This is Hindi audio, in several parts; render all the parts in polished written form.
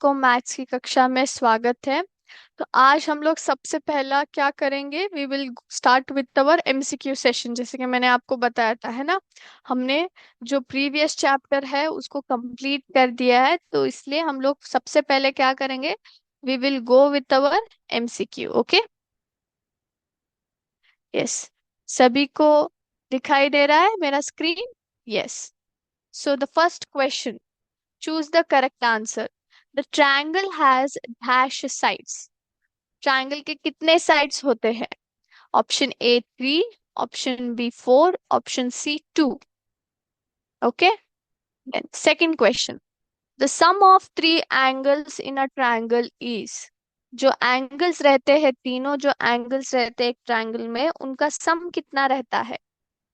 को मैथ्स की कक्षा में स्वागत है। तो आज हम लोग सबसे पहला क्या करेंगे, we will start with our MCQ session. जैसे कि मैंने आपको बताया था, है ना, हमने जो प्रीवियस चैप्टर है उसको कंप्लीट कर दिया है, तो इसलिए हम लोग सबसे पहले क्या करेंगे, we will go with our MCQ. Okay, yes, सभी को दिखाई दे रहा है मेरा screen? Yes. So the first question, choose the correct answer. The triangle has dash sides. Triangle के कितने साइड्स होते हैं? Option A 3, option B 4, option C 2। Okay, then second question, the sum of three angles in a triangle is. जो एंगल्स रहते हैं, तीनों जो एंगल्स रहते हैं एक ट्रायंगल में, उनका सम कितना रहता है?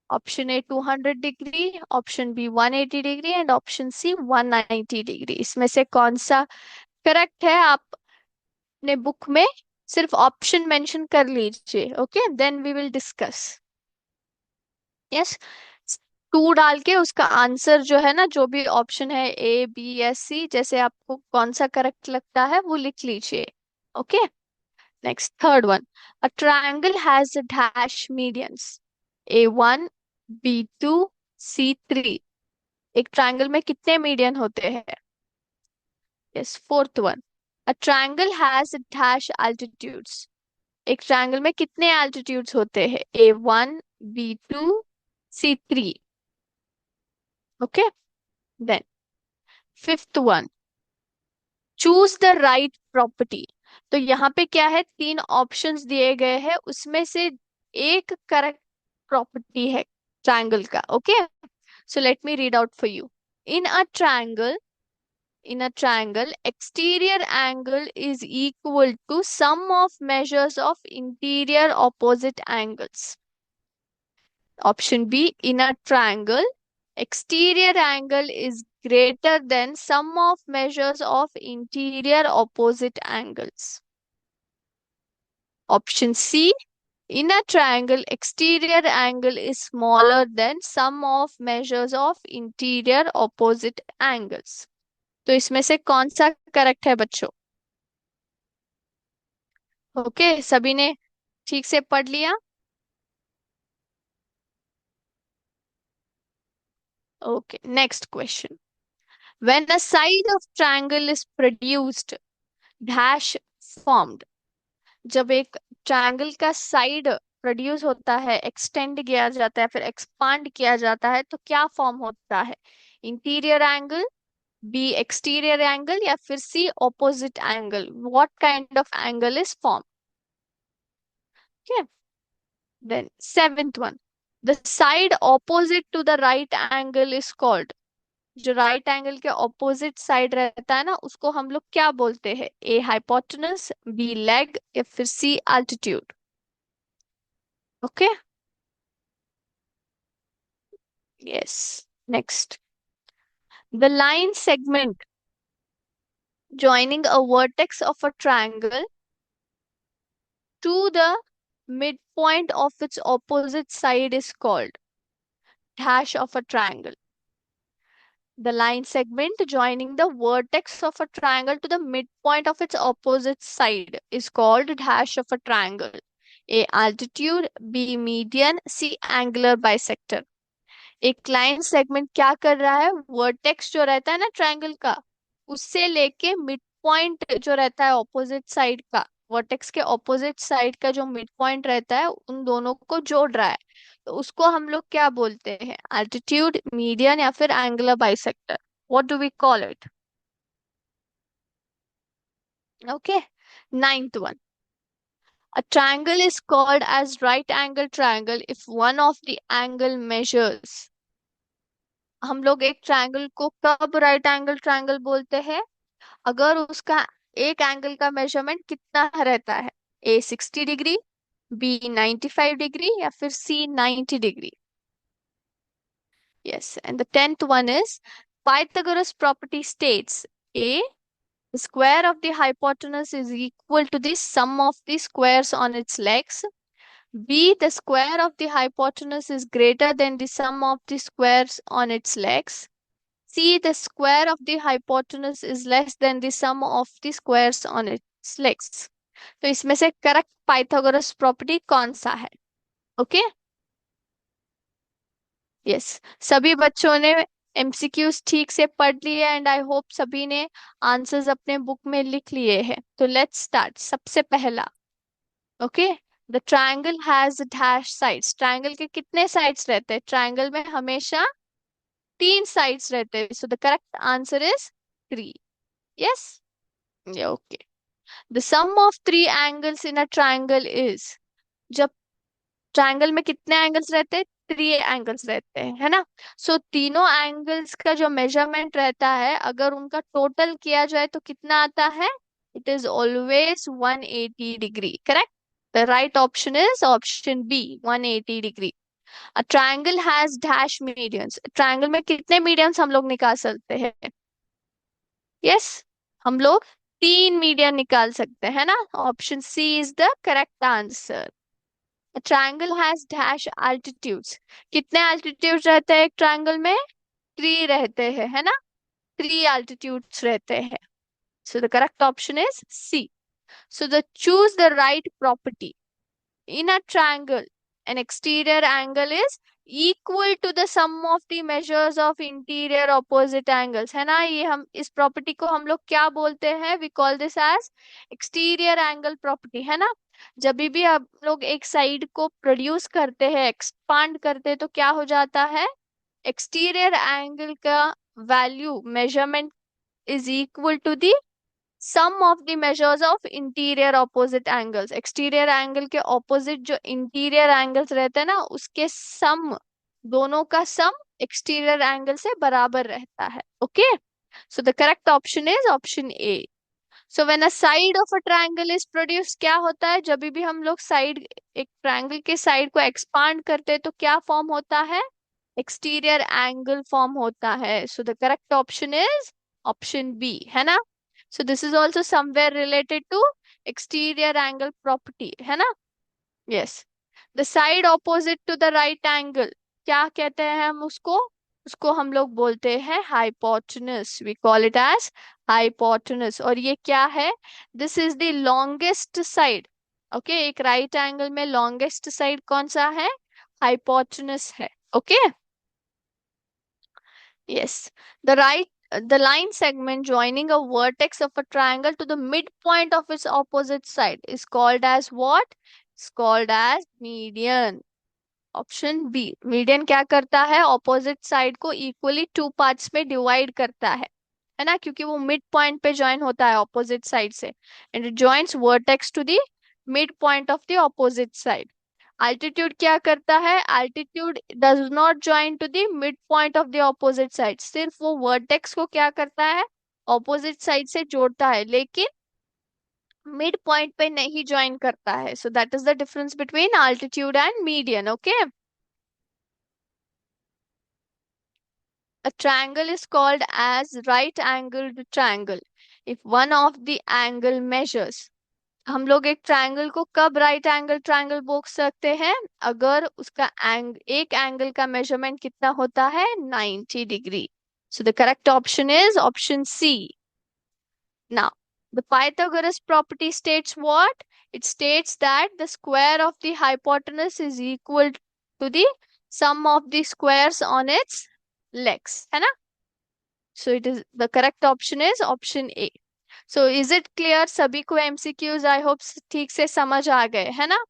Option A 200 degree, option B 180 degree and option C 190 degree. इसमें से कौन सा करेक्ट है? आप अपने बुक में सिर्फ ऑप्शन मेंशन कर लीजिए। Okay, then we will discuss. Yes, two डाल के उसका आंसर जो है ना, जो भी ऑप्शन है ए बी या सी, जैसे आपको कौन सा करेक्ट लगता है वो लिख लीजिए। Okay, next third one, a triangle has dash medians, A1, B2, C3। एक ट्रायंगल में कितने मीडियन होते हैं? Yes, fourth one, a triangle has dash altitudes. एक ट्रायंगल में कितने एल्टीट्यूड्स होते हैं? A1, B2, C3। Okay, then fifth one, choose the right property. तो यहाँ पे क्या है, तीन ऑप्शंस दिए गए हैं, उसमें से एक करेक्ट प्रॉपर्टी है ट्रायंगल का। Okay, so let me read out for you. In a triangle, in a triangle, exterior angle is equal to sum of measures of interior opposite angles. Option B, in a triangle, exterior angle is greater than sum of measures of interior opposite angles. Option C, in a triangle, exterior angle is smaller than sum of measures of interior opposite angles. तो इसमें से कौन सा करेक्ट है बच्चों? ओके, सभी ने ठीक से पढ़ लिया? Okay, next question, when a side of triangle is produced, dash formed. जब एक ट्रायंगल का साइड प्रोड्यूस होता है, एक्सटेंड किया जाता है, फिर एक्सपांड किया जाता है, तो क्या फॉर्म होता है? Interior angle, B exterior angle, या फिर C opposite angle? What kind of angle is form? Then seventh one, the side opposite to the right angle is called. जो राइट एंगल के ऑपोजिट साइड रहता है ना, उसको हम लोग क्या बोलते हैं? ए हाइपोटेनस, बी लेग, या फिर C altitude? Okay, yes, next, the line segment joining a vertex of a triangle to the midpoint of its opposite side is called dash of a triangle. The line segment joining the vertex of a triangle to the midpoint of its opposite side is called dash of a triangle. A altitude, B median, C angular bisector. एक लाइन सेगमेंट क्या कर रहा है, वर्टेक्स जो रहता है ना ट्रायंगल का, उससे लेके मिड पॉइंट जो रहता है ऑपोजिट साइड का, वर्टेक्स के ऑपोजिट साइड का जो मिड पॉइंट रहता है, उन दोनों को जोड़ रहा है। तो उसको हम लोग क्या बोलते हैं? एल्टीट्यूड, मीडियन, या फिर angular bisector? What do we call it? Okay, ninth one, a triangle is called as right angle triangle if one of the angle measures। हम लोग एक ट्रायंगल को कब राइट एंगल ट्रायंगल बोलते हैं? अगर उसका एक एंगल का मेजरमेंट कितना रहता है? ए 60 डिग्री, बी 95 डिग्री, या फिर सी 90 degree? Yes, and the tenth one is, Pythagoras property states A, the square of the hypotenuse is equal to the sum of the squares on its legs. B, the square of the hypotenuse is greater than the sum of the squares on its legs. See the square of the hypotenuse is less than the sum of the squares on its legs. तो इसमें से करेक्ट पाइथागोरस प्रॉपर्टी कौन सा है? Okay, yes. सभी बच्चों ने एमसीक्यूज ठीक से पढ़ लिए एंड आई होप सभी ने आंसर्स अपने बुक में लिख लिए हैं। तो लेट्स स्टार्ट। सबसे पहला, okay, the triangle has dash sides. Triangle के कितने साइड्स रहते हैं? ट्रायंगल में हमेशा 3 साइड्स रहते हैं, so the correct answer is 3। Yes, okay. The sum of 3 angles in a triangle is. जब ट्रायंगल में कितने एंगल्स रहते हैं? 3 एंगल्स रहते हैं, है ना। सो तीनों एंगल्स का जो मेजरमेंट रहता है, अगर उनका टोटल किया जाए तो कितना आता है? It is always 180 degree. Correct. The right option is option B, 180 degree. A triangle has dash medians. Triangle में कितने मीडियंस हम लोग निकाल सकते हैं? यस, हम लोग 3 मीडियन निकाल सकते हैं ना। Option C is the correct answer. Triangle has dash altitudes. कितने अल्टीट्यूड रहते हैं एक ट्रायंगल में? 3 रहते हैं, है ना। 3 अल्टीट्यूड्स रहते हैं। So the correct option is C. So the choose the right property. In a triangle, an exterior angle is equal to the sum of the measures of interior opposite angles, है ना। ये हम इस प्रॉपर्टी को हम लोग क्या बोलते हैं? We call this as exterior angle property, है ना। जब भी आप लोग एक साइड को प्रोड्यूस करते हैं, एक्सपांड करते हैं, तो क्या हो जाता है? एक्सटीरियर एंगल का value measurement is equal to the sum of the measures of interior opposite angles. Exterior angle के ऑपोजिट जो इंटीरियर एंगल्स रहते हैं ना, उसके सम, दोनों का सम एक्सटीरियर एंगल से बराबर रहता है। Okay, so the correct option is option A. So when a side of a triangle is produce, क्या होता है जब भी हम लोग साइड, एक ट्रायंगल के साइड को एक्सपांड करते हैं तो क्या फॉर्म होता है? एक्सटीरियर एंगल फॉर्म होता है। So the correct option is option B, है ना। So this is also somewhere related to exterior angle property, है ना। Yes. The side opposite to the right angle, क्या कहते हैं हम उसको? उसको हम लोग बोलते हैं hypotenuse. We call it as hypotenuse. और ये क्या है? This is the longest side. Okay, एक right angle में longest side कौन सा है? Hypotenuse है। Okay. Yes. The line segment joining a vertex of a triangle to the midpoint of its opposite side is called as what? It's called as median. Option B. Median क्या करता है? ऑपोजिट साइड को इक्वली 2 पार्ट्स में डिवाइड करता है ना, क्योंकि वो मिड पॉइंट पे ज्वाइन होता है ऑपोजिट साइड से, and it joins vertex to the mid point of the opposite side. Altitude क्या करता है? Altitude does not join to the mid point of the opposite side. सिर्फ वो वर्टेक्स को क्या करता है? ऑपोजिट साइड से जोड़ता है, लेकिन मिड पॉइंट पे नहीं ज्वाइन करता है। So that is the difference between altitude and median. Okay. A triangle is called as right angled triangle if one of the angle measures। हम लोग एक ट्रायंगल को कब राइट एंगल ट्रायंगल बोल सकते हैं? अगर उसका एक एंगल का मेजरमेंट कितना होता है? 90 degree. So the correct option is option C. Now the Pythagoras property states what? It states that the square of the hypotenuse is equal to the sum of the squares on its legs, है ना। So it is the correct option is option A. So is it clear? सभी को MCQs आई होप ठीक से समझ आ गए, है ना।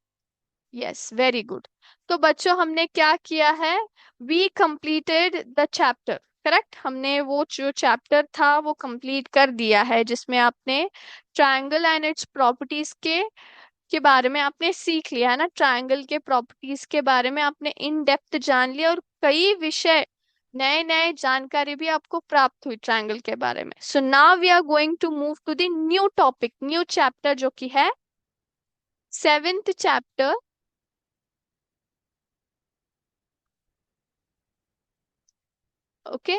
Yes, very good. तो बच्चों हमने क्या किया है? We completed the chapter. Correct, हमने वो जो चैप्टर था वो कंप्लीट कर दिया है, जिसमें आपने ट्रायंगल एंड इट्स प्रॉपर्टीज के बारे में आपने सीख लिया है ना। ट्रायंगल के प्रॉपर्टीज के बारे में आपने इन डेप्थ जान लिया, और कई विषय, नए नए जानकारी भी आपको प्राप्त हुई ट्रायंगल के बारे में। So now we are going to move to the new topic, new chapter, जो कि है 7th चैप्टर। ओके,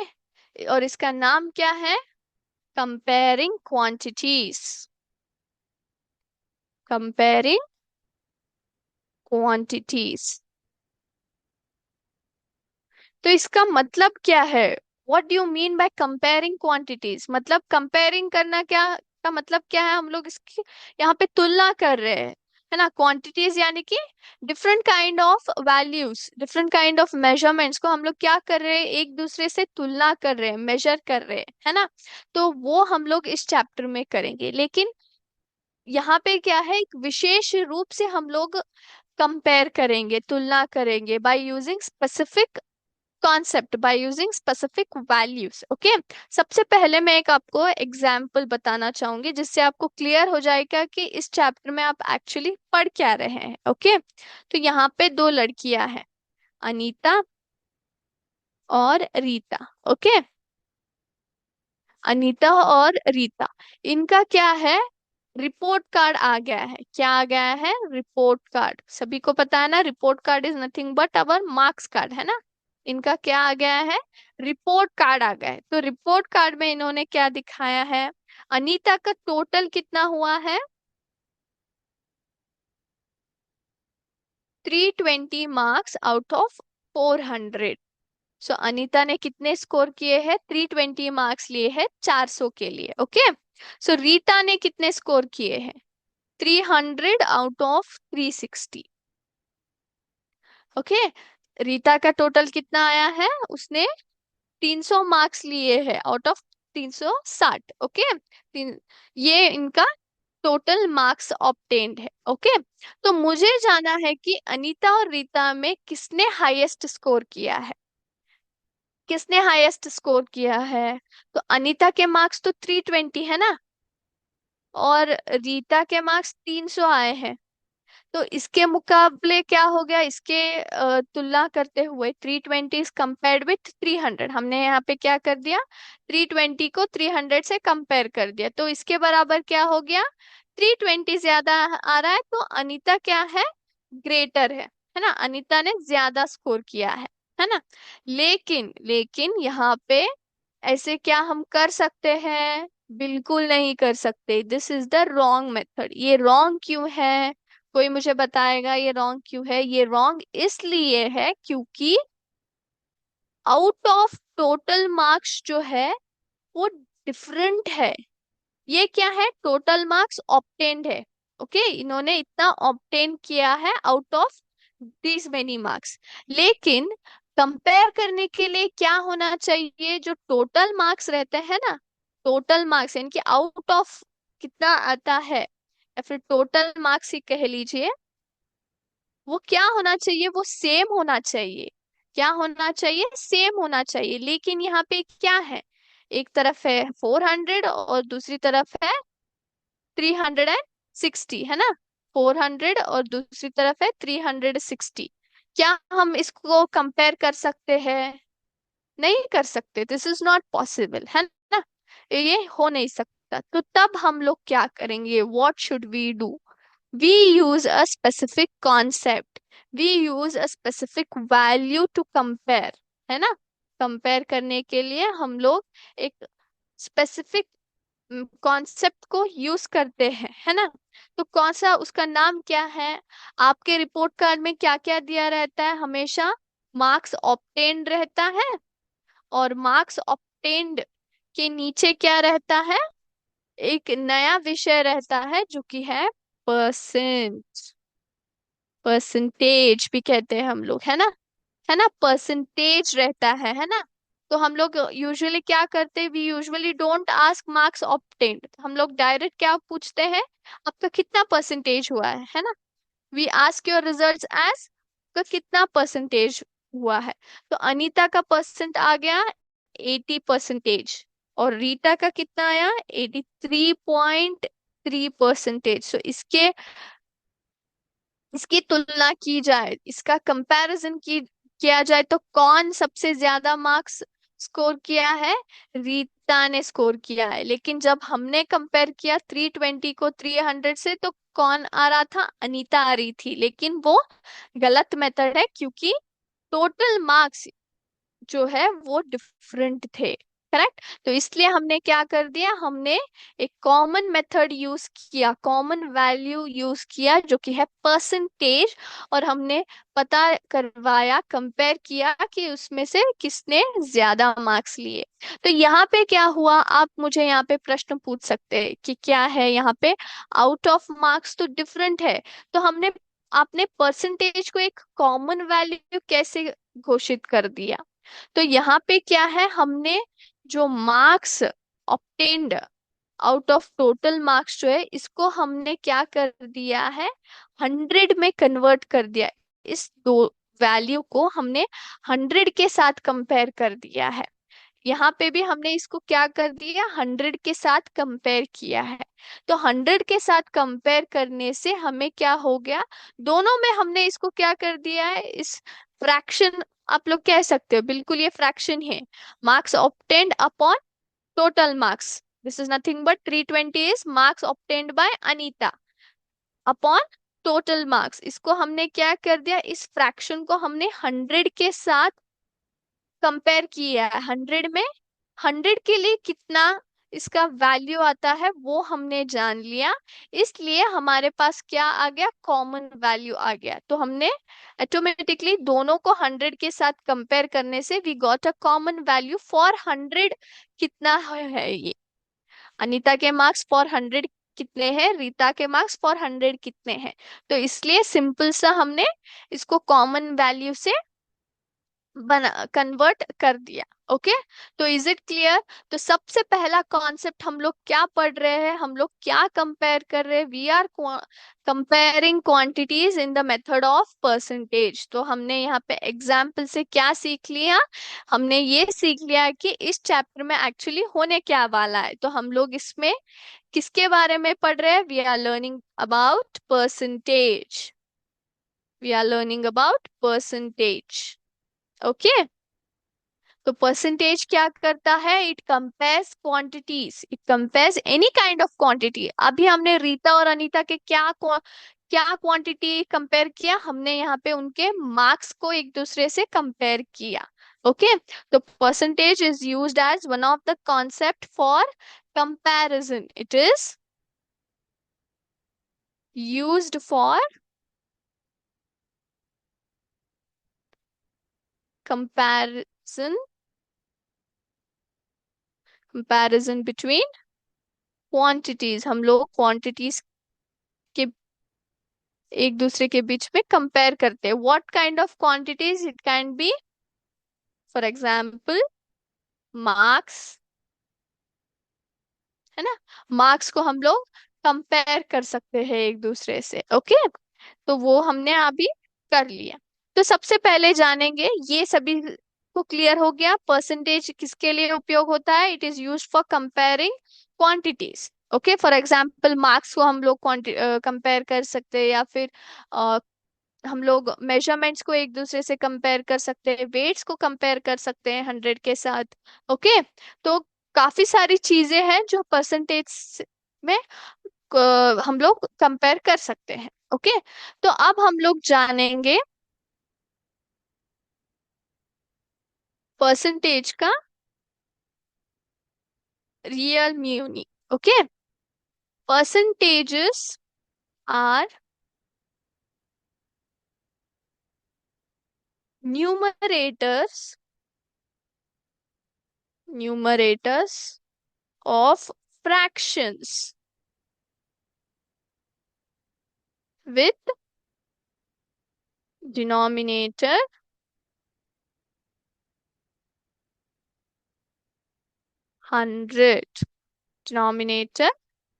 और इसका नाम क्या है? Comparing quantities. Comparing quantities. तो इसका मतलब क्या है? What do you mean by comparing quantities? मतलब कंपेयरिंग करना क्या का मतलब क्या है? हम लोग इसकी यहाँ पे तुलना कर रहे हैं, है ना। क्वांटिटीज यानी कि different kind of values, different kind of measurements को हम लोग क्या कर रहे हैं, एक दूसरे से तुलना कर रहे हैं, मेजर कर रहे हैं, है ना। तो वो हम लोग इस चैप्टर में करेंगे। लेकिन यहाँ पे क्या है, एक विशेष रूप से हम लोग कंपेयर करेंगे, तुलना करेंगे by using specific concept, by using specific values. Okay. सबसे पहले मैं एक आपको एग्जाम्पल बताना चाहूंगी जिससे आपको क्लियर हो जाएगा कि इस चैप्टर में आप एक्चुअली पढ़ क्या रहे हैं। ओके। तो यहाँ पे दो लड़कियां हैं, अनीता और रीता। ओके। अनीता और रीता, इनका क्या है, रिपोर्ट कार्ड आ गया है। क्या आ गया है? Report card. सभी को पता है ना, report card is nothing but our marks card, है ना। इनका क्या आ गया है? रिपोर्ट कार्ड आ गया है। तो रिपोर्ट कार्ड में इन्होंने क्या दिखाया है? अनीता का टोटल कितना हुआ है? 320 मार्क्स आउट ऑफ 400। सो अनीता ने कितने स्कोर किए हैं? 320 मार्क्स लिए हैं 400 के लिए। ओके। सो रीता ने कितने स्कोर किए हैं? 300 आउट ऑफ 360। ओके। रीता का टोटल कितना आया है? उसने 300 मार्क्स लिए हैं आउट ऑफ 360। ओके। ये इनका टोटल मार्क्स ऑब्टेन्ड है। ओके। तो मुझे जाना है कि अनीता और रीता में किसने हाईएस्ट स्कोर किया है, किसने हाईएस्ट स्कोर किया है। तो अनीता के मार्क्स तो 320 है ना, और रीता के मार्क्स 300 आए हैं। तो इसके मुकाबले क्या हो गया, इसके तुलना करते हुए 320 इज कंपेयर्ड विथ 300, हमने यहाँ पे क्या कर दिया, 320 को 300 से कंपेयर कर दिया। तो इसके बराबर क्या हो गया, 320 ज्यादा आ रहा है, तो अनीता क्या है, ग्रेटर है ना। अनीता ने ज्यादा स्कोर किया है ना। लेकिन लेकिन यहाँ पे ऐसे क्या हम कर सकते हैं? बिल्कुल नहीं कर सकते। This is the wrong method. ये रॉन्ग क्यों है? कोई मुझे बताएगा ये रॉन्ग क्यों है? ये रॉन्ग इसलिए है क्योंकि आउट ऑफ टोटल मार्क्स जो है वो डिफरेंट है। ये क्या है? टोटल मार्क्स ऑब्टेन्ड है। ओके। इन्होंने इतना ऑब्टेन किया है out of this many marks. लेकिन कंपेयर करने के लिए क्या होना चाहिए, जो टोटल मार्क्स रहते हैं ना, टोटल मार्क्स यानी कि आउट ऑफ कितना आता है, या फिर टोटल मार्क्स ही कह लीजिए, वो क्या होना चाहिए, वो सेम होना चाहिए। क्या होना चाहिए? सेम होना चाहिए। लेकिन यहाँ पे क्या है, एक तरफ है 400 और दूसरी तरफ है 360, है ना। 400 और दूसरी तरफ है 360। क्या हम इसको कंपेयर कर सकते हैं? नहीं कर सकते। दिस इज नॉट पॉसिबल, है ना। ये हो नहीं सकता। तो तब हम लोग क्या करेंगे? What should we do? we use a specific concept, we use a specific value to compare, है ना। कंपेयर करने के लिए हम लोग एक स्पेसिफिक कॉन्सेप्ट को यूज करते हैं, है ना। तो कौन सा, उसका नाम क्या है? आपके रिपोर्ट कार्ड में क्या क्या दिया रहता है? हमेशा मार्क्स ऑब्टेन्ड रहता है, और मार्क्स ऑब्टेन्ड के नीचे क्या रहता है, एक नया विषय रहता है जो कि है परसेंट, परसेंटेज भी कहते हैं हम लोग, है ना। परसेंटेज रहता है ना। तो हम लोग यूजुअली क्या करते हैं, we usually don't ask marks obtained, हम लोग डायरेक्ट क्या पूछते हैं, आपका कितना परसेंटेज हुआ है ना। We ask your results as का कितना परसेंटेज हुआ है। तो अनीता का परसेंट आ गया 80%, और रीटा का कितना आया, 83.3%। सो इसके इसकी तुलना की जाए, इसका कंपैरिजन की किया जाए, तो कौन सबसे ज्यादा मार्क्स स्कोर किया है? रीता ने स्कोर किया है। लेकिन जब हमने कंपेयर किया 320 को 300 से, तो कौन आ रहा था? अनीता आ रही थी। लेकिन वो गलत मेथड है, क्योंकि टोटल मार्क्स जो है वो डिफरेंट थे। करेक्ट। तो इसलिए हमने क्या कर दिया, हमने एक कॉमन मेथड यूज किया, कॉमन वैल्यू यूज किया जो कि है परसेंटेज, और हमने पता करवाया, कंपेयर किया कि उसमें से किसने ज्यादा मार्क्स लिए। तो यहाँ पे क्या हुआ, आप मुझे यहाँ पे प्रश्न पूछ सकते हैं कि क्या है यहाँ पे, आउट ऑफ मार्क्स तो डिफरेंट है, तो हमने आपने परसेंटेज को एक कॉमन वैल्यू कैसे घोषित कर दिया। तो यहाँ पे क्या है, हमने जो marks obtained out of total marks जो है, इसको हमने क्या कर दिया है, 100 में कन्वर्ट कर दिया। इस दो वैल्यू को हमने 100 के साथ कंपेयर कर दिया है। यहाँ पे भी हमने इसको क्या कर दिया, 100 के साथ कंपेयर किया है। तो 100 के साथ कंपेयर करने से हमें क्या हो गया, दोनों में हमने इसको क्या कर दिया है, इस फ्रैक्शन, आप लोग कह सकते हो बिल्कुल ये फ्रैक्शन है, marks obtained upon total marks, this is nothing but 320 is marks obtained by Anita upon total marks. इसको हमने क्या कर दिया, इस फ्रैक्शन को हमने 100 के साथ कंपेयर किया है। 100 में 100 के लिए कितना इसका वैल्यू आता है वो हमने जान लिया, इसलिए हमारे पास क्या आ गया, कॉमन वैल्यू आ गया। तो हमने ऑटोमेटिकली दोनों को 100 के साथ कंपेयर करने से we got a common value for 100। कितना है ये, अनीता के मार्क्स फॉर 100 कितने हैं, रीता के मार्क्स फॉर 100 कितने हैं। तो इसलिए सिंपल सा हमने इसको कॉमन वैल्यू से बना कन्वर्ट कर दिया। ओके, तो इज इट क्लियर। तो सबसे पहला कॉन्सेप्ट हम लोग क्या पढ़ रहे हैं, हम लोग क्या कंपेयर कर रहे हैं, we are comparing quantities in the method of percentage. तो हमने यहाँ पे एग्जाम्पल से क्या सीख लिया, हमने ये सीख लिया कि इस चैप्टर में एक्चुअली होने क्या वाला है। तो हम लोग इसमें किसके बारे में पढ़ रहे हैं, we are learning about percentage, we are learning about percentage. Okay, तो परसेंटेज क्या करता है, it compares quantities, it compares any kind of quantity. अभी हमने रीता और अनीता के क्या क्वांटिटी कंपेयर किया, हमने यहाँ पे उनके मार्क्स को एक दूसरे से कंपेयर किया। ओके, तो percentage is used as one of the concept for comparison, it is used for comparison, comparison between quantities। हम लोग क्वांटिटीज के एक दूसरे के बीच में कंपेयर करते हैं। What kind of quantities, it can B for example marks, है ना, मार्क्स को हम लोग कंपेयर कर सकते हैं एक दूसरे से। ओके, तो वो हमने अभी कर लिया। तो सबसे पहले जानेंगे, ये सभी को क्लियर हो गया परसेंटेज किसके लिए उपयोग होता है, it is used for comparing quantities. Okay, for example marks को हम लोग कंपेयर कर सकते हैं, या फिर हम लोग मेजरमेंट्स को एक दूसरे से कंपेयर कर सकते हैं, वेट्स को कंपेयर कर सकते हैं 100 के साथ। ओके, तो काफी सारी चीजें हैं जो परसेंटेज में हम लोग कंपेयर कर सकते हैं। ओके, तो अब हम लोग जानेंगे परसेंटेज का real meaning. Okay, percentages are numerators, numerators of fractions with denominator 100, denominator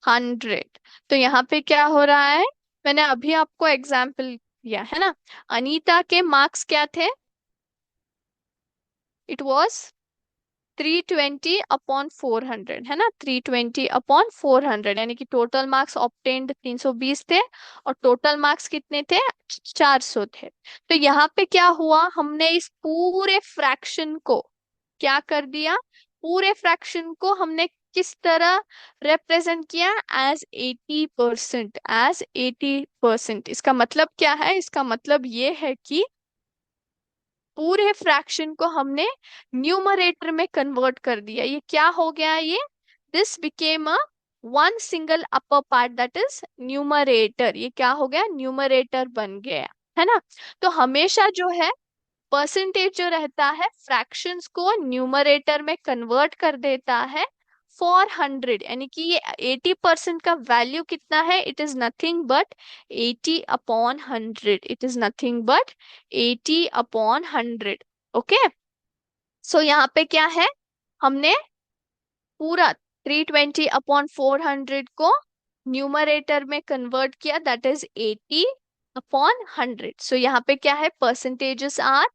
100। तो यहाँ पे क्या हो रहा है, मैंने अभी आपको एग्जाम्पल दिया है ना, अनीता के मार्क्स क्या थे, इट वॉज 320/400, है ना, 320/400, यानी कि टोटल मार्क्स ऑब्टेन्ड 320 थे, और टोटल मार्क्स कितने थे, 400 थे। तो यहाँ पे क्या हुआ, हमने इस पूरे फ्रैक्शन को क्या कर दिया, पूरे फ्रैक्शन को हमने किस तरह रिप्रेजेंट किया, एज 80%, एज 80%। इसका मतलब क्या है, इसका मतलब ये है कि पूरे फ्रैक्शन को हमने न्यूमरेटर में कन्वर्ट कर दिया। ये क्या हो गया? ये this became a one single upper part, that is numerator. ये क्या हो गया? न्यूमरेटर बन गया, है ना। तो हमेशा जो है परसेंटेज जो रहता है फ्रैक्शंस को न्यूमरेटर में कन्वर्ट कर देता है फॉर 100, यानी कि ये 80% का वैल्यू कितना है? It is nothing but 80/100। It is nothing but 80/100। Okay, so यहाँ पे क्या है? हमने पूरा 320/400 को न्यूमरेटर में कन्वर्ट किया, दैट इज 80/100। सो यहाँ पे क्या है? Percentages are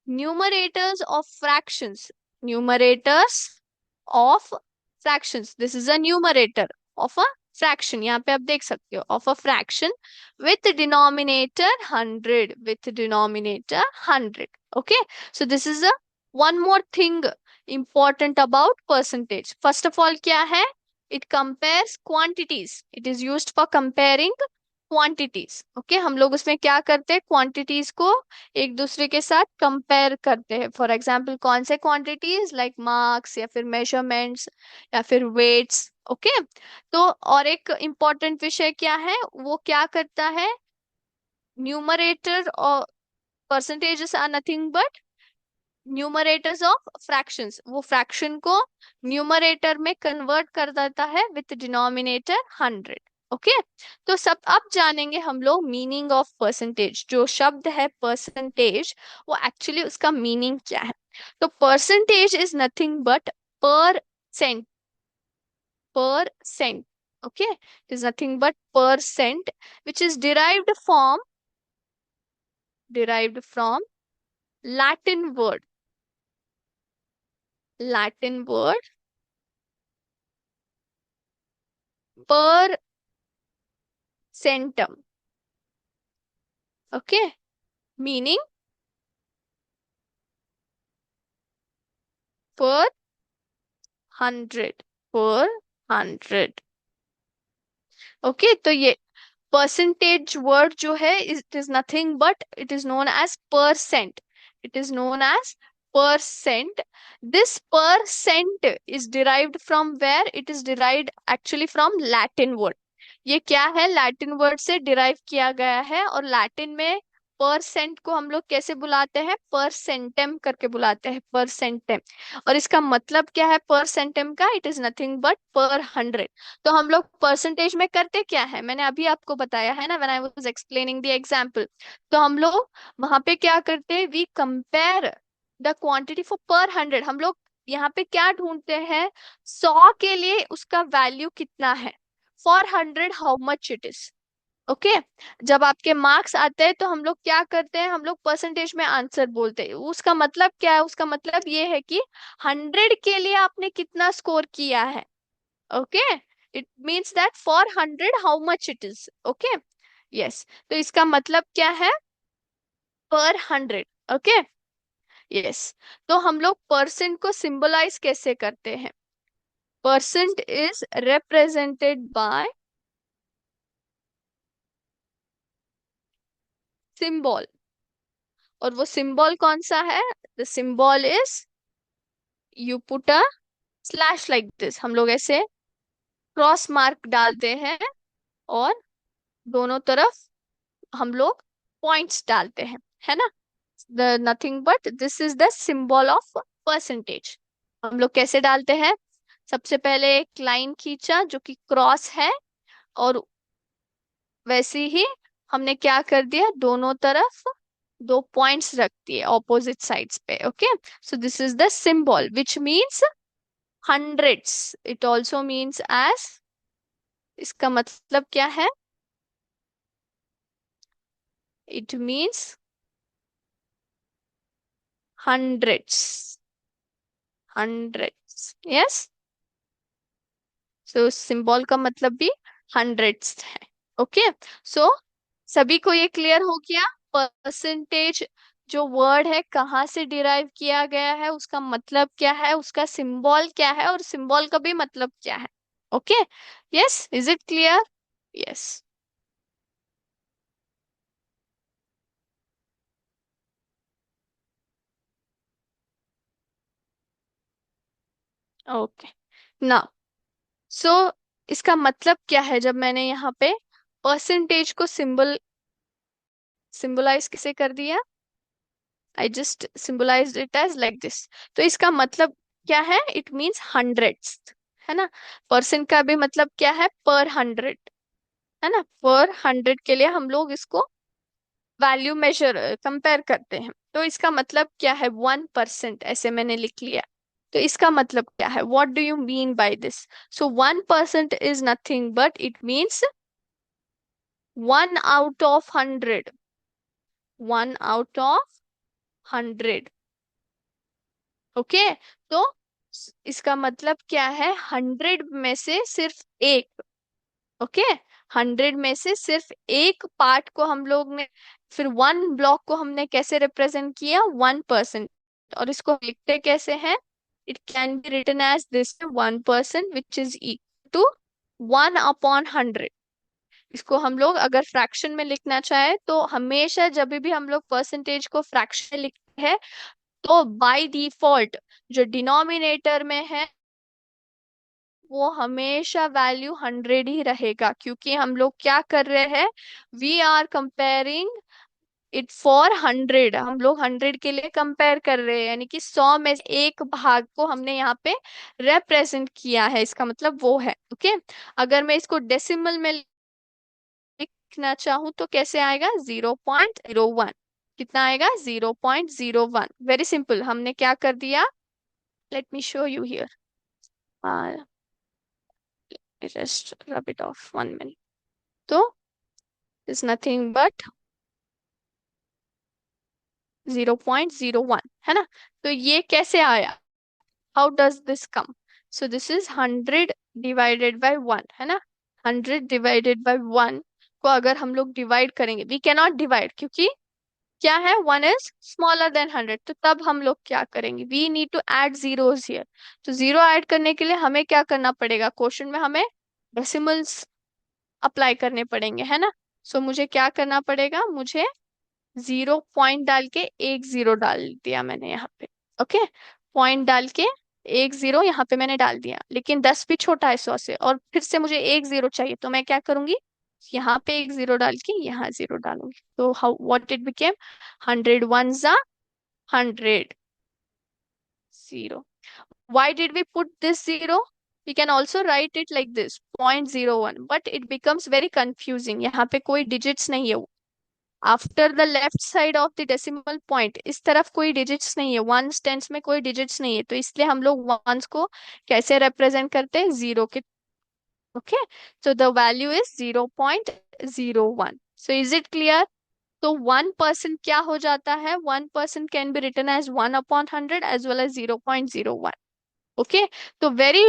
numerators of fractions, numerators of fractions, this is a numerator of a fraction। यहाँ पे आप देख सकते हो of a fraction with denominator 100, with denominator 100। okay, so this is a one more thing important about percentage। first of all क्या है? it compares quantities, it is used for comparing quantities. Okay, हम लोग उसमें क्या करते हैं? क्वांटिटीज को एक दूसरे के साथ कंपेयर करते हैं। फॉर एग्जाम्पल कौन से क्वांटिटीज? लाइक मार्क्स या फिर मेजरमेंट्स या फिर वेट्स। ओके, तो और एक इम्पॉर्टेंट विषय क्या है? वो क्या करता है? न्यूमरेटर और percentages are nothing but numerators of fractions. वो फ्रैक्शन को न्यूमरेटर में कन्वर्ट कर देता है विथ डिनोमिनेटर 100। ओके, तो सब अब जानेंगे हम लोग मीनिंग ऑफ परसेंटेज। जो शब्द है परसेंटेज, वो एक्चुअली उसका मीनिंग क्या है? तो percentage is nothing but percent, percent. Okay, it is nothing but percent which is derived from Latin word, Latin word per centum। okay, meaning per 100, per 100। Okay, तो ये परसेंटेज वर्ड जो है it is nothing but it is known as percent, it is known as percent. This percent is derived from where? It is derived actually from Latin word. ये क्या है? लैटिन वर्ड से डिराइव किया गया है। और लैटिन में परसेंट को हम लोग कैसे बुलाते हैं? परसेंटेम करके बुलाते हैं, परसेंटेम। और इसका मतलब क्या है परसेंटेम का? इट इज नथिंग बट पर 100। तो हम लोग परसेंटेज में करते क्या है? मैंने अभी आपको बताया है ना, when I was explaining the example. तो हम लोग वहां पे क्या करते हैं? We compare the quantity for per 100। हम लोग यहाँ पे क्या ढूंढते हैं? 100 के लिए उसका वैल्यू कितना है? For 100 how much it is. Okay, जब आपके मार्क्स आते हैं तो हम लोग क्या करते हैं? हम लोग परसेंटेज में आंसर बोलते हैं। उसका मतलब क्या है? उसका मतलब ये है कि 100 के लिए आपने कितना स्कोर किया है। Okay, it means that for 100 how much it is. Okay, yes, तो इसका मतलब क्या है? पर 100। Okay, yes. तो हम लोग परसेंट को सिंबलाइज कैसे करते हैं? Percent is represented by symbol. और वो सिंबल कौन सा है? The symbol is, you put a slash like this. हम लोग ऐसे क्रॉस मार्क डालते हैं और दोनों तरफ हम लोग पॉइंट्स डालते हैं, है ना। The nothing but this is the symbol of percentage. हम लोग कैसे डालते हैं? सबसे पहले एक लाइन खींचा जो कि क्रॉस है, और वैसे ही हमने क्या कर दिया? दोनों तरफ दो पॉइंट्स रख दिए ऑपोजिट साइड्स पे। Okay, so this is the symbol which means hundreds. It also means as, इसका मतलब क्या है? It means hundreds, hundreds, yes. So symbol का मतलब भी हंड्रेड्स है। ओके, सो सभी को ये क्लियर हो गया? परसेंटेज जो वर्ड है कहाँ से डिराइव किया गया है, उसका मतलब क्या है, उसका सिंबल क्या है, और सिंबल का भी मतलब क्या है। Okay, yes, is it clear? Yes. Okay ना। सो इसका मतलब क्या है, जब मैंने यहाँ पे परसेंटेज को सिंबलाइज किसे कर दिया, I just symbolize it as like this. तो इसका मतलब क्या है, इट मीन्स हंड्रेड्स, है ना। परसेंट का भी मतलब क्या है, पर हंड्रेड, है ना। पर हंड्रेड के लिए हम लोग इसको वैल्यू मेजर कंपेयर करते हैं। तो इसका मतलब क्या है, 1%, ऐसे मैंने लिख लिया। तो इसका मतलब क्या है, what do you mean by this. So 1% is nothing but it means 1 out of 100, 1 out of 100। Okay. तो इसका मतलब क्या है, 100 में से सिर्फ एक। ओके। 100 में से सिर्फ एक पार्ट को हम लोग ने, फिर वन ब्लॉक को हमने कैसे रिप्रेजेंट किया, 1%। और इसको लिखते कैसे हैं, it can be written as this, 1% which is equal to 1/100। इसको हम लोग अगर फ्रैक्शन में लिखना चाहे तो हमेशा जब भी हम लोग परसेंटेज को फ्रैक्शन में लिखते हैं तो बाय डिफॉल्ट जो डिनोमिनेटर में है वो हमेशा वैल्यू 100 ही रहेगा, क्योंकि हम लोग क्या कर रहे हैं, we are comparing it for 100। हम लोग 100 के लिए कंपेयर कर रहे हैं, यानी कि 100 में से एक भाग को हमने यहाँ पे रिप्रेजेंट किया है, इसका मतलब वो है। ओके। अगर मैं इसको डेसिमल में लिखना चाहूँ तो कैसे आएगा, 0.01। कितना आएगा, 0.01। वेरी सिंपल, हमने क्या कर दिया, let me show you here, just rub it of 1 minute. तो इज नथिंग बट 0.01, है ना। तो ये कैसे आया, how does this come. So this is 100 divided by 1, है ना। 100 डिवाइडेड बाय 1 को अगर हम लोग डिवाइड करेंगे, वी कैनॉट डिवाइड क्योंकि क्या है, 1 इज स्मॉलर देन 100। तो तब हम लोग क्या करेंगे, we need to add zeros here. तो जीरो ऐड करने के लिए हमें क्या करना पड़ेगा, क्वेश्चन में हमें डेसिमल्स अप्लाई करने पड़ेंगे, है ना। सो मुझे क्या करना पड़ेगा, मुझे 0 पॉइंट डाल के एक जीरो डाल दिया मैंने यहाँ पे। ओके। पॉइंट डाल के एक जीरो यहाँ पे मैंने डाल दिया, लेकिन 10 भी छोटा है 100 से, और फिर से मुझे एक जीरो चाहिए, तो मैं क्या करूंगी, यहाँ पे एक जीरो डाल के यहाँ जीरो डालूंगी। तो how what it became, 100 1s are 100, zero. Why did we put this zero? We can also write it like this, 0.01, but it becomes very confusing. यहाँ पे कोई digits नहीं है, after the left side of the decimal point इस तरफ कोई डिजिट्स नहीं है, वंस टेंस में कोई डिजिट्स नहीं है, तो इसलिए हम लोग वंस को कैसे रिप्रेजेंट करते हैं, जीरो के। Okay. So the value is 0.01। So is it clear. तो 1% क्या हो जाता है, 1% can be written as 1/100 as well as 0.01। Okay. तो very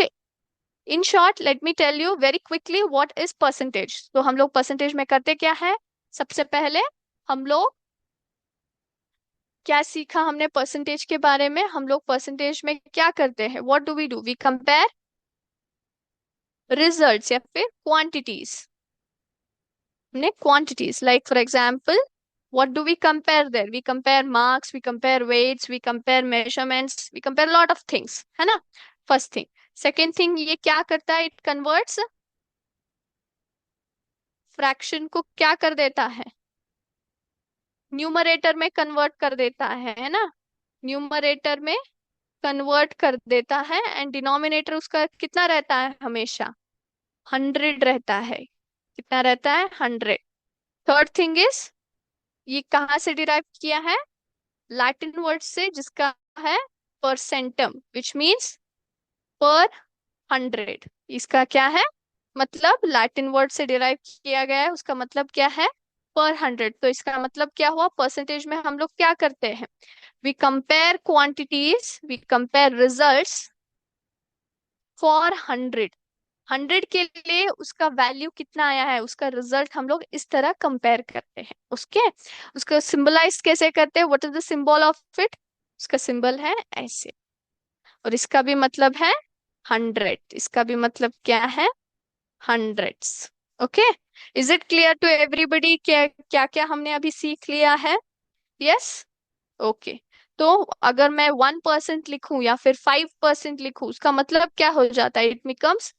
in short let me tell you very quickly what is percentage. तो हम लोग परसेंटेज में करते क्या है, सबसे पहले हम लोग क्या सीखा हमने परसेंटेज के बारे में, हम लोग परसेंटेज में क्या करते हैं, what do we compare results या फिर क्वांटिटीज। हमने quantities like for example what do we compare there, we compare marks, we compare weights, we compare measurements, we compare lot of things, है ना। First thing. सेकेंड थिंग, ये क्या करता है, इट कन्वर्ट्स फ्रैक्शन को क्या कर देता है, न्यूमरेटर में कन्वर्ट कर देता है ना। न्यूमरेटर में कन्वर्ट कर देता है एंड डिनोमिनेटर उसका कितना रहता है, हमेशा 100 रहता है। कितना रहता है, 100। थर्ड थिंग इज, ये कहाँ से डिराइव किया है, लैटिन वर्ड से जिसका है परसेंटम, विच मीन्स पर 100। इसका क्या है मतलब, लैटिन वर्ड से डिराइव किया गया है, उसका मतलब क्या है, पर 100। तो इसका मतलब क्या हुआ, परसेंटेज में हम लोग क्या करते हैं, we compare quantities, we compare results for 100। 100 के लिए उसका वैल्यू कितना आया है, उसका रिजल्ट हम लोग इस तरह कंपेयर करते हैं। उसके उसको सिंबलाइज कैसे करते हैं, what is the symbol of it, उसका सिंबल है ऐसे, और इसका भी मतलब है 100, इसका भी मतलब क्या है, hundreds. Okay. Is it clear to everybody, क्या क्या क्या हमने अभी सीख लिया है, यस। ओके। तो अगर मैं 1% लिखूं या फिर 5% लिखूं, उसका मतलब क्या हो जाता है? इट बिकम्स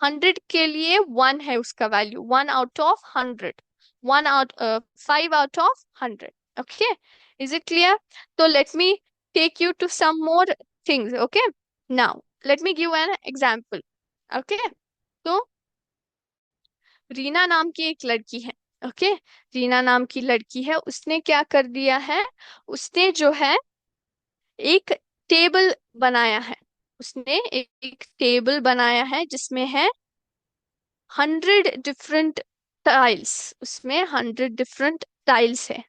100 के लिए 1 है उसका value, 1 out of 100, 1 out 5 out of 100। Okay, is it clear? तो let me take you to some more things. Okay, now let me give an example. Okay, तो रीना नाम की एक लड़की है। ओके, रीना नाम की लड़की है, उसने क्या कर दिया है? उसने जो है एक टेबल बनाया है। उसने एक टेबल बनाया है जिसमें है 100 डिफरेंट टाइल्स। उसमें 100 डिफरेंट टाइल्स है,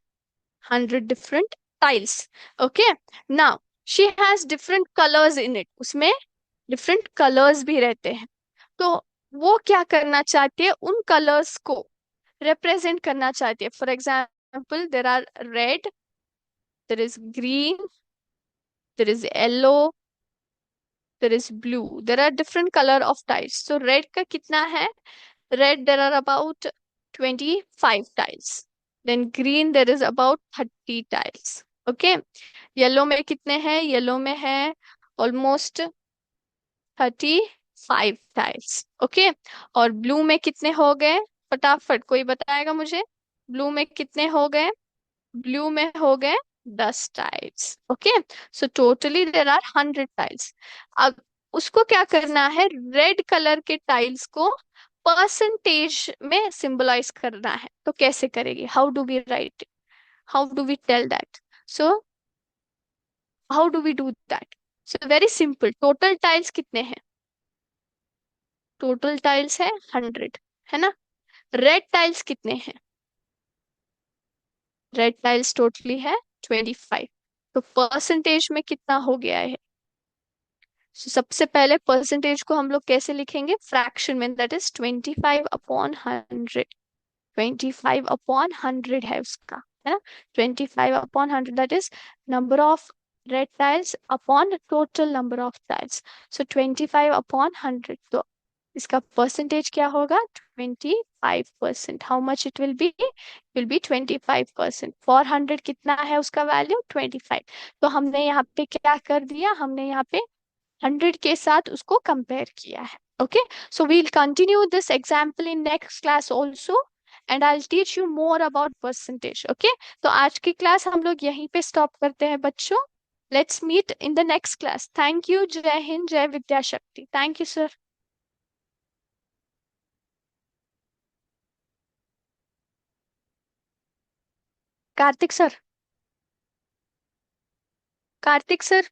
100 different tiles. Okay, now she has different colours in it. उसमें डिफरेंट कलर्स भी रहते हैं। तो वो क्या करना चाहती है? उन कलर्स को रिप्रेजेंट करना चाहती है। For example, there are red, there is green, there is yellow, there is blue. There are different color of tiles. So red का कितना है? Red there are about 25 tiles. Then green there is about 30 tiles. Okay. Yellow में कितने हैं? Yellow में है almost 35 tiles. Okay. और blue में कितने हो गए? फटाफट कोई बताएगा मुझे? ब्लू में कितने हो गए? ब्लू में हो गए 10 tiles. Okay, so totally there are 100 tiles. अब उसको क्या करना है? रेड कलर के टाइल्स को परसेंटेज में सिंबलाइज करना है। तो कैसे करेगी? How do we write? How do we tell that? So how do we do that? So very simple. Total tiles कितने हैं? टोटल टाइल्स है 100, है ना? रेड टाइल्स कितने हैं? रेड टाइल्स टोटली है 25। तो परसेंटेज में कितना हो गया है? सबसे पहले परसेंटेज को हम लोग कैसे लिखेंगे? फ्रैक्शन में, दैट इज 25/100। 25/100 है उसका, है ना? 25/100, that is number of red tiles upon total number of tiles. So 25/100। तो इसका परसेंटेज क्या होगा? 25%। How much it will be 25%। 400 कितना है उसका वैल्यू? 25। तो हमने यहाँ पे क्या कर दिया? हमने यहाँ पे 100 के साथ उसको कंपेयर किया है। Okay, so we'll continue this example in next class also, and I teach you more about percentage. Okay, तो आज की क्लास हम लोग यहीं पे स्टॉप करते हैं बच्चों। Let's meet in the next class. Thank you. Jai Hind, Jai Vidya Shakti. Thank you sir. Kartik sir, Kartik sir.